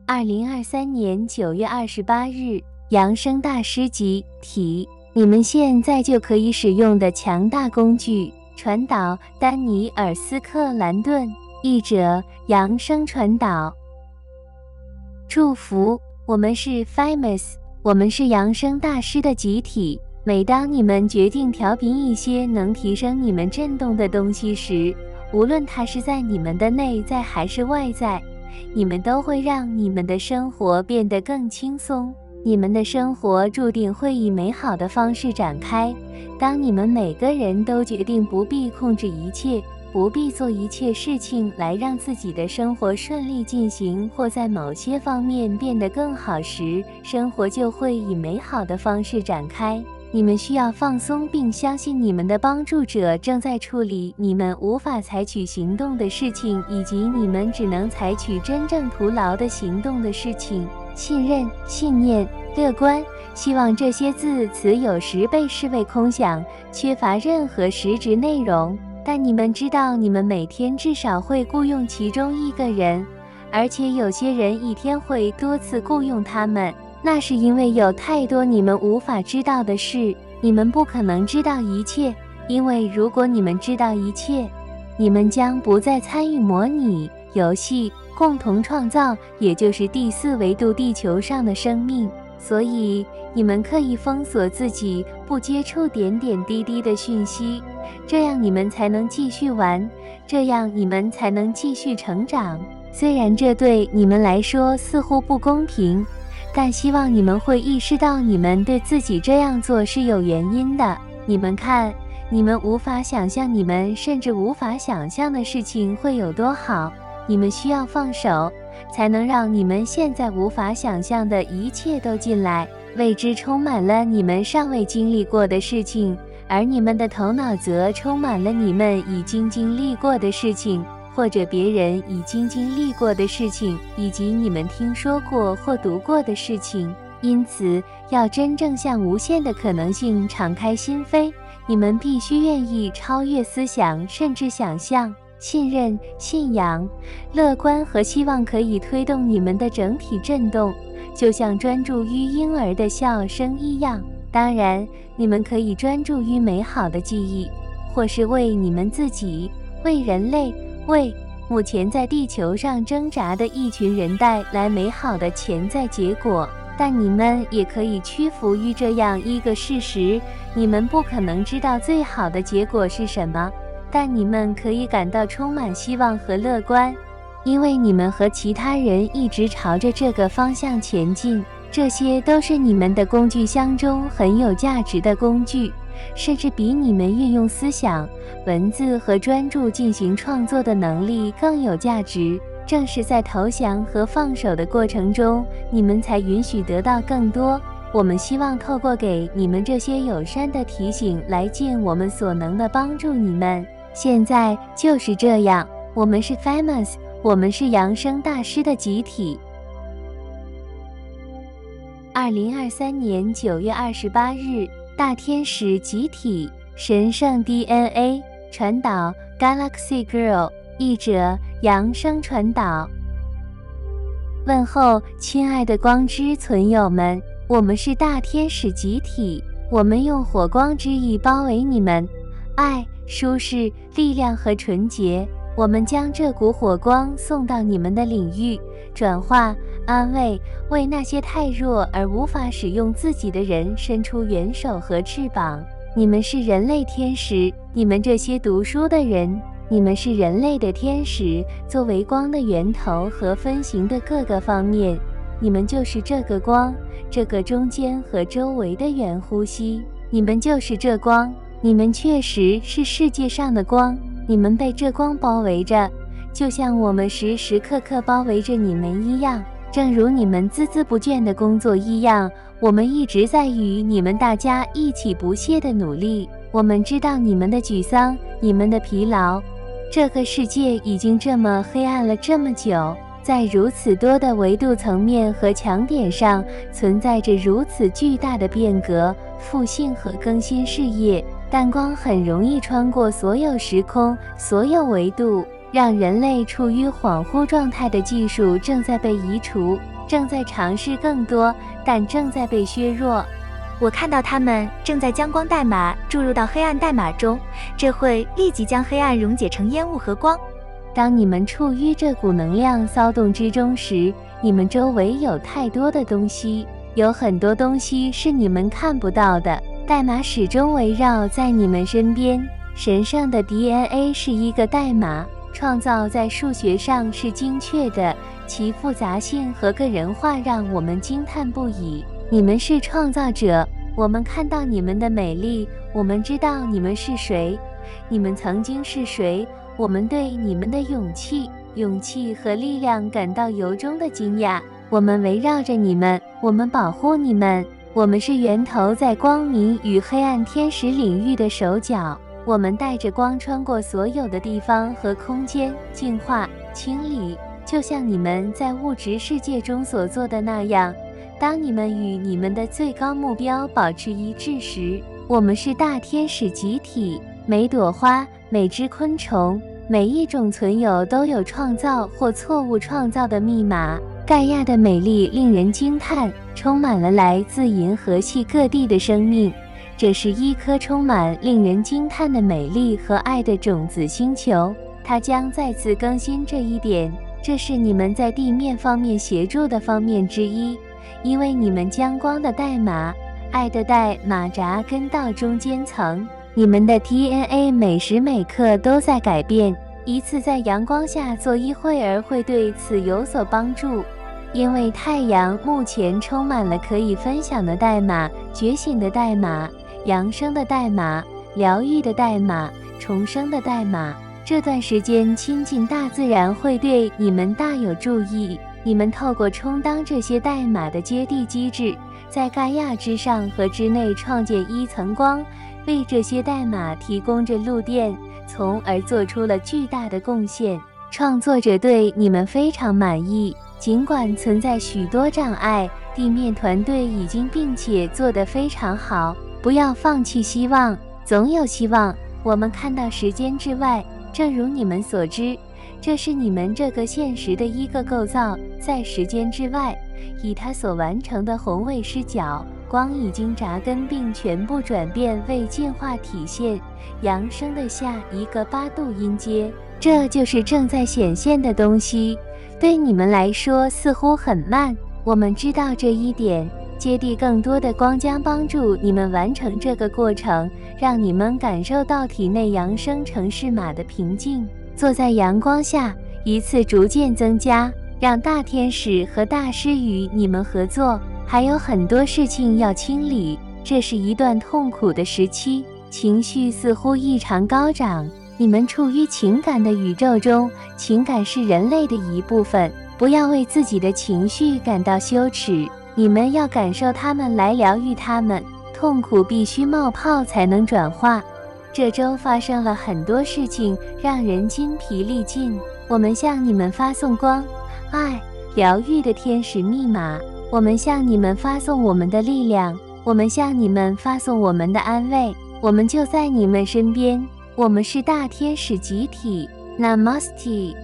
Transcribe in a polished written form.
2023年9月28日，扬升大师集体，你们现在就可以使用的强大工具。传导丹尼尔·斯克兰顿，译者扬升传导。祝福，我们是 Famous， 我们是扬升大师的集体。每当你们决定调频一些能提升你们振动的东西时，无论它是在你们的内在还是外在，你们都会让你们的生活变得更轻松。你们的生活注定会以美好的方式展开。当你们每个人都决定不必控制一切，不必做一切事情来让自己的生活顺利进行，或在某些方面变得更好时，生活就会以美好的方式展开。你们需要放松，并相信你们的帮助者正在处理你们无法采取行动的事情，以及你们只能采取真正徒劳的行动的事情。信任、信念、乐观，希望这些字词有时被视为空想，缺乏任何实质内容。但你们知道，你们每天至少会雇佣其中一个人，而且有些人一天会多次雇佣他们。那是因为有太多你们无法知道的事，你们不可能知道一切，因为如果你们知道一切，你们将不再参与模拟游戏，共同创造，也就是第4维度地球上的生命。所以你们刻意封锁自己，不接触点点滴滴的讯息，这样你们才能继续玩，这样你们才能继续成长。虽然这对你们来说似乎不公平，但希望你们会意识到你们对自己这样做是有原因的。你们看，你们无法想象，你们甚至无法想象的事情会有多好。你们需要放手，才能让你们现在无法想象的一切都进来。未知充满了你们尚未经历过的事情，而你们的头脑则充满了你们已经经历过的事情，或者别人已经经历过的事情，以及你们听说过或读过的事情。因此，要真正向无限的可能性敞开心扉，你们必须愿意超越思想，甚至想象。信任、信仰、乐观和希望可以推动你们的整体振动，就像专注于婴儿的笑声一样。当然，你们可以专注于美好的记忆，或是为你们自己、为人类、为目前在地球上挣扎的一群人带来美好的潜在结果。但你们也可以屈服于这样一个事实：你们不可能知道最好的结果是什么，但你们可以感到充满希望和乐观，因为你们和其他人一直朝着这个方向前进。这些都是你们的工具箱中很有价值的工具，甚至比你们运用思想、文字和专注进行创作的能力更有价值。正是在投降和放手的过程中，你们才允许得到更多。我们希望透过给你们这些友善的提醒，来尽我们所能的帮助你们。现在就是这样，我们是 Famous， 我们是扬升大师的集体。2023年9月28日，大天使集体神圣 DNA 传导 Galaxy Girl， 译者扬升传导。问候，亲爱的光之存友们，我们是大天使集体，我们用火光之翼包围你们，爱、舒适、力量和纯洁。我们将这股火光送到你们的领域，转化、安慰，为那些太弱而无法使用自己的人伸出援手和翅膀。你们是人类天使，你们这些读书的人，你们是人类的天使，作为光的源头和分行的各个方面，你们就是这个光，这个中间和周围的源呼吸。你们就是这光，你们确实是世界上的光，你们被这光包围着，就像我们时时刻刻包围着你们一样。正如你们孜孜不倦的工作一样，我们一直在与你们大家一起不懈的努力。我们知道你们的沮丧，你们的疲劳。这个世界已经这么黑暗了这么久，在如此多的维度层面和强点上存在着如此巨大的变革、复兴和更新事业，但光很容易穿过所有时空、所有维度，让人类处于恍惚状态的技术正在被移除，正在尝试更多，但正在被削弱。我看到他们正在将光代码注入到黑暗代码中，这会立即将黑暗溶解成烟雾和光。当你们处于这股能量骚动之中时，你们周围有太多的东西，有很多东西是你们看不到的。代码始终围绕在你们身边。神圣的 DNA 是一个代码，创造在数学上是精确的，其复杂性和个人化让我们惊叹不已。你们是创造者，我们看到你们的美丽，我们知道你们是谁，你们曾经是谁，我们对你们的勇气和力量感到由衷的惊讶。我们围绕着你们，我们保护你们，我们是源头在光明与黑暗天使领域的手脚。我们带着光穿过所有的地方和空间，净化、清理，就像你们在物质世界中所做的那样。当你们与你们的最高目标保持一致时，我们是大天使集体。每朵花，每只昆虫，每一种存有都有创造或错误创造的密码。盖亚的美丽令人惊叹，充满了来自银河系各地的生命。这是一颗充满令人惊叹的美丽和爱的种子星球，它将再次更新这一点。这是你们在地面方面协助的方面之一，因为你们将光的代码、爱的代码扎根到中间层。你们的 DNA 每时每刻都在改变。一次在阳光下做一会儿会对此有所帮助，因为太阳目前充满了可以分享的代码、觉醒的代码、扬升的代码、疗愈的代码、重生的代码。这段时间亲近大自然会对你们大有助益。你们透过充当这些代码的接地机制，在盖亚之上和之内创建一层光，为这些代码提供着路电，从而做出了巨大的贡献。创作者对你们非常满意，尽管存在许多障碍，地面团队已经并且做得非常好。不要放弃希望，总有希望。我们看到时间之外，正如你们所知，这是你们这个现实的一个构造，在时间之外，以它所完成的宏伟视角，光已经扎根并全部转变为进化体现，扬升的下一个8度音阶。这就是正在显现的东西。对你们来说似乎很慢，我们知道这一点。接地更多的光将帮助你们完成这个过程，让你们感受到体内扬升城市码的平静。坐在阳光下，一次逐渐增加，让大天使和大师与你们合作。还有很多事情要清理，这是一段痛苦的时期，情绪似乎异常高涨。你们处于情感的宇宙中，情感是人类的一部分，不要为自己的情绪感到羞耻。你们要感受它们来疗愈它们，痛苦必须冒泡才能转化。这周发生了很多事情，让人筋疲力尽。我们向你们发送光、爱、疗愈的天使密码，我们向你们发送我们的力量，我们向你们发送我们的安慰，我们就在你们身边。我们是大天使集体。Namaste。